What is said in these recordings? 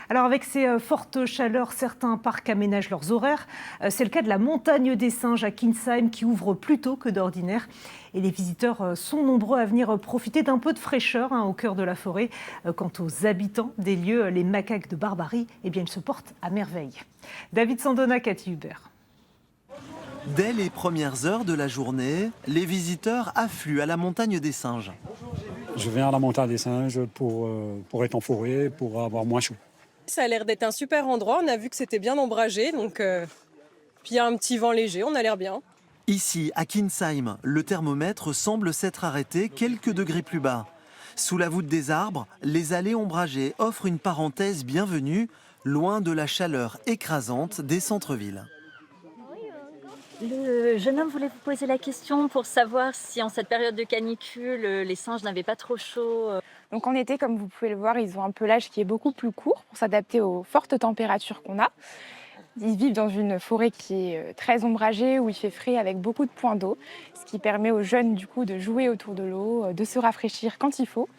Alors avec ces fortes chaleurs, certains parcs aménagent leurs horaires. C'est le cas de la montagne des singes à Kinsheim qui ouvre plus tôt que d'ordinaire. Et les visiteurs sont nombreux à venir profiter d'un peu de fraîcheur au cœur de la forêt. Quant aux habitants des lieux, les macaques de Barbarie, eh bien, ils se portent à merveille. David Sandona, Cathy Hubert. Dès les premières heures de la journée, les visiteurs affluent à la montagne des singes. Je viens à la montagne des singes pour être en forêt, pour avoir moins chaud. Ça a l'air d'être un super endroit, on a vu que c'était bien ombragé, puis il y a un petit vent léger, on a l'air bien. Ici, à Kinsheim, le thermomètre semble s'être arrêté quelques degrés plus bas. Sous la voûte des arbres, les allées ombragées offrent une parenthèse bienvenue, loin de la chaleur écrasante des centres-villes. Le jeune homme voulait vous poser la question pour savoir si en cette période de canicule, les singes n'avaient pas trop chaud. Donc en été, comme vous pouvez le voir, ils ont un pelage qui est beaucoup plus court pour s'adapter aux fortes températures qu'on a. Ils vivent dans une forêt qui est très ombragée, où il fait frais avec beaucoup de points d'eau, ce qui permet aux jeunes du coup de jouer autour de l'eau, de se rafraîchir quand il faut.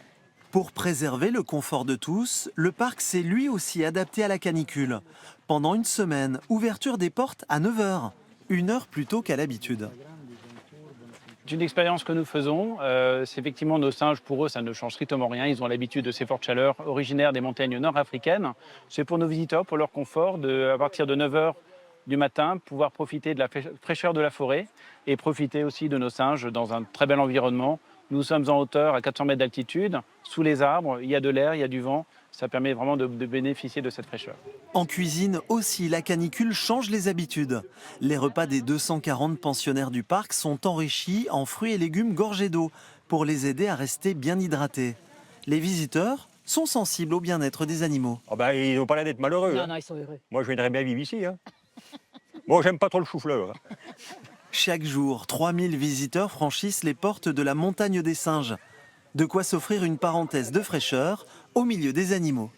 Pour préserver le confort de tous, le parc s'est lui aussi adapté à la canicule. Pendant une semaine, ouverture des portes à 9 h, 1 heure plus tôt qu'à l'habitude. C'est une expérience que nous faisons. C'est effectivement nos singes, pour eux, ça ne change strictement rien. Ils ont l'habitude de ces fortes chaleurs originaires des montagnes nord-africaines. C'est pour nos visiteurs, pour leur confort, à partir de 9 h du matin, pouvoir profiter de la fraîcheur de la forêt et profiter aussi de nos singes dans un très bel environnement. Nous sommes en hauteur, à 400 mètres d'altitude, sous les arbres. Il y a de l'air, il y a du vent. Ça permet vraiment de bénéficier de cette fraîcheur. En cuisine aussi, la canicule change les habitudes. Les repas des 240 pensionnaires du parc sont enrichis en fruits et légumes gorgés d'eau pour les aider à rester bien hydratés. Les visiteurs sont sensibles au bien-être des animaux. Oh ben, ils n'ont pas l'air d'être malheureux. Non, ils sont heureux. Moi, je viendrais bien vivre ici. Bon, j'aime pas trop le chou-fleur. Chaque jour, 3000 visiteurs franchissent les portes de la montagne des singes. De quoi s'offrir une parenthèse de fraîcheur au milieu des animaux.